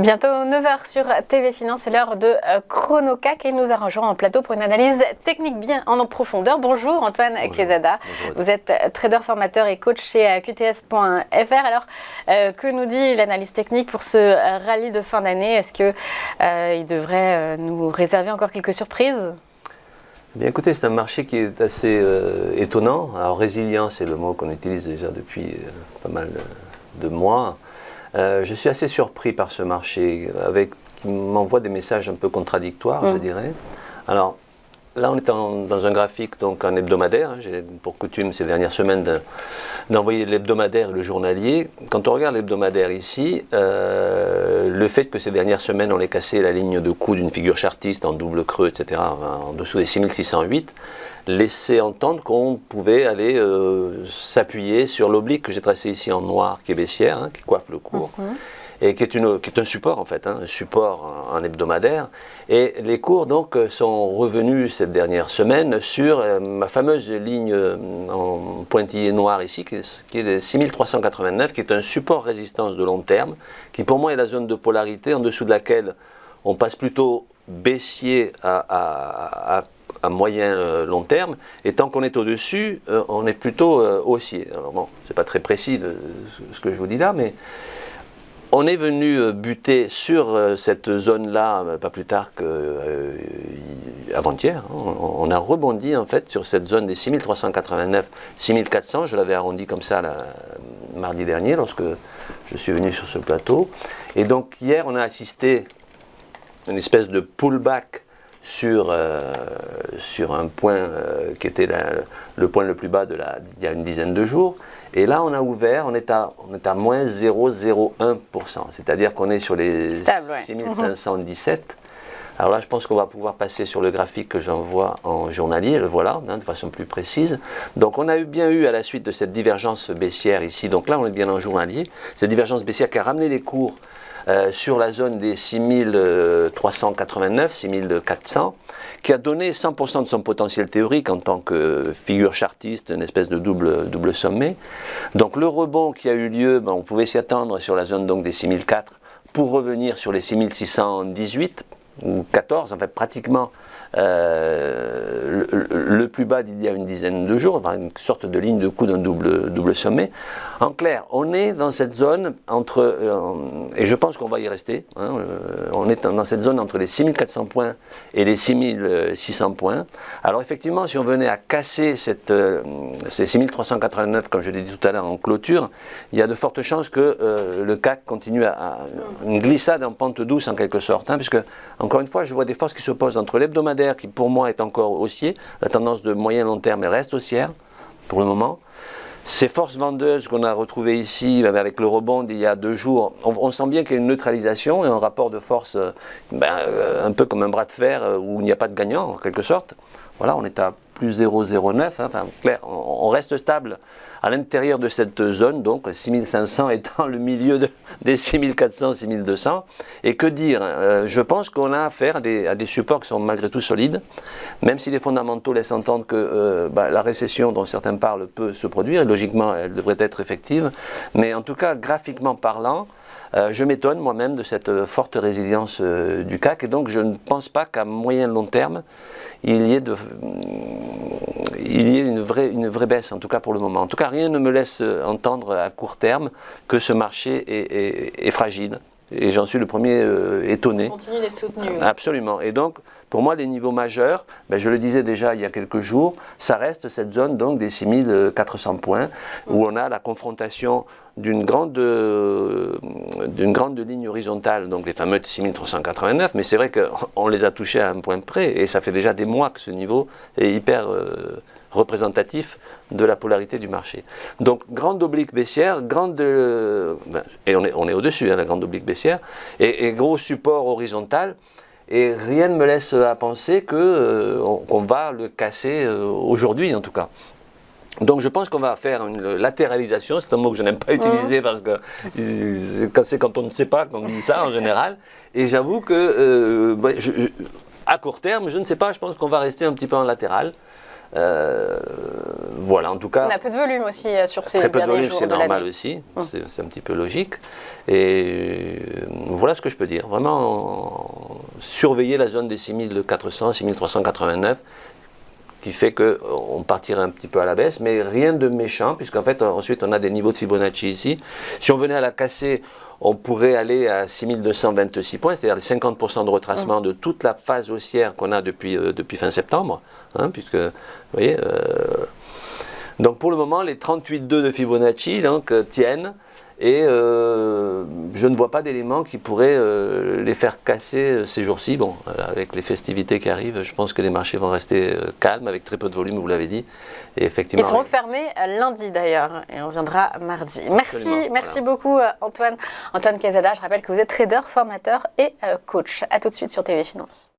Bientôt 9h sur TV Finance, c'est l'heure de Chrono CAC et il nous a rejoint en plateau pour une analyse technique bien en profondeur. Bonjour Antoine Quezada, vous êtes trader formateur et coach chez QTS.fr. Alors, que nous dit l'analyse technique pour ce rallye de fin d'année? Est-ce qu'il devrait nous réserver encore quelques surprises? Bien écoutez, c'est un marché qui est assez étonnant. Alors résilient, c'est le mot qu'on utilise déjà depuis pas mal de mois. Je suis assez surpris par ce marché, qui m'envoie des messages un peu contradictoires, je dirais. Alors là, on est dans un graphique, donc en hebdomadaire. J'ai pour coutume ces dernières semaines d'envoyer l'hebdomadaire et le journalier. Quand on regarde l'hebdomadaire ici, le fait que ces dernières semaines, on ait cassé la ligne de coup d'une figure chartiste en double creux, etc., en dessous des 6608, laissait entendre qu'on pouvait aller s'appuyer sur l'oblique que j'ai tracé ici en noir, qui est baissière, qui coiffe le cours. Et qui est un support en fait, un support en hebdomadaire. Et les cours donc sont revenus cette dernière semaine sur ma fameuse ligne en pointillé noir ici, qui est le 6389, qui est un support résistance de long terme, qui pour moi est la zone de polarité en dessous de laquelle on passe plutôt baissier à moyen long terme, et tant qu'on est au-dessus, on est plutôt haussier. Alors bon, c'est pas très précis ce que je vous dis là, mais on est venu buter sur cette zone-là, pas plus tard qu'avant-hier. On a rebondi en fait sur cette zone des 6389, 6400. Je l'avais arrondi comme ça mardi dernier lorsque je suis venu sur ce plateau. Et donc hier, on a assisté à une espèce de pullback sur un point qui était le point le plus bas il y a une dizaine de jours. Et là, on a ouvert, on est à moins 0,01%. C'est-à-dire qu'on est sur les 6517. Alors là, je pense qu'on va pouvoir passer sur le graphique que j'envoie en journalier, le voilà, de façon plus précise. Donc on a bien eu à la suite de cette divergence baissière ici, donc là on est bien en journalier, cette divergence baissière qui a ramené les cours sur la zone des 6389, 6400, qui a donné 100% de son potentiel théorique en tant que figure chartiste, une espèce de double sommet. Donc le rebond qui a eu lieu, on pouvait s'y attendre sur la zone donc des 6004 pour revenir sur les 6618 ou 14, en fait pratiquement le plus bas d'il y a une dizaine de jours, enfin une sorte de ligne de coup d'un double sommet. En clair, on est dans cette zone entre, et je pense qu'on va y rester, on est dans cette zone entre les 6400 points et les 6600 points. Alors effectivement, si on venait à casser ces 6389, comme je l'ai dit tout à l'heure en clôture, il y a de fortes chances que le CAC continue à une glissade en pente douce en quelque sorte, puisque encore une fois, je vois des forces qui s'opposent entre l'hebdomadaire, qui pour moi est encore haussier, la tendance de moyen long terme elle reste haussière pour le moment. Ces forces vendeuses qu'on a retrouvées ici avec le rebond d'il y a 2 jours, on sent bien qu'il y a une neutralisation et un rapport de force un peu comme un bras de fer où il n'y a pas de gagnant en quelque sorte. Voilà, on est à plus 0,09, enfin clair, on reste stable à l'intérieur de cette zone, donc 6500 étant le milieu des 6400, 6200. Et que dire, je pense qu'on a affaire à des supports qui sont malgré tout solides, même si les fondamentaux laissent entendre que la récession dont certains parlent peut se produire, et logiquement elle devrait être effective, mais en tout cas graphiquement parlant, je m'étonne moi-même de cette forte résilience du CAC, et donc je ne pense pas qu'à moyen long terme, il y ait une vraie baisse, en tout cas pour le moment. En tout cas, rien ne me laisse entendre à court terme que ce marché est fragile. Et j'en suis le premier étonné. Il continue d'être soutenu. Absolument. Et donc, pour moi, les niveaux majeurs, je le disais déjà il y a quelques jours, ça reste cette zone donc des 6400 points, où on a la confrontation d'une grande ligne horizontale, donc les fameux 6389, mais c'est vrai qu'on les a touchés à un point près, et ça fait déjà des mois que ce niveau est hyper représentatif de la polarité du marché. Donc grande oblique baissière, et on est au-dessus, la grande oblique baissière, et gros support horizontal, et rien ne me laisse à penser qu'on va le casser aujourd'hui en tout cas. Donc je pense qu'on va faire une latéralisation, c'est un mot que je n'aime pas utiliser parce que c'est quand on ne sait pas qu'on dit ça en général, et j'avoue que à court terme, je ne sais pas, je pense qu'on va rester un petit peu en latéral. Voilà, en tout cas. On a peu de volume aussi sur ces très peu de derniers volume, jours c'est de normal l'année. aussi, c'est un petit peu logique. Et voilà ce que je peux dire. Vraiment, surveiller la zone des 6400, 6389, qui fait qu'on partirait un petit peu à la baisse, mais rien de méchant, puisqu'en fait, ensuite, on a des niveaux de Fibonacci ici. Si on venait à la casser, on pourrait aller à 6226 points, c'est-à-dire les 50% de retracement de toute la phase haussière qu'on a depuis fin septembre, hein, puisque, vous voyez, donc pour le moment, les 38,2 de Fibonacci donc, tiennent, et je ne vois pas d'éléments qui pourraient les faire casser ces jours-ci. Bon, avec les festivités qui arrivent, je pense que les marchés vont rester calmes, avec très peu de volume, vous l'avez dit. Et effectivement, ils seront fermés lundi d'ailleurs, et on reviendra mardi. Merci beaucoup Antoine Quezada. Je rappelle que vous êtes trader, formateur et coach. A tout de suite sur TV Finance.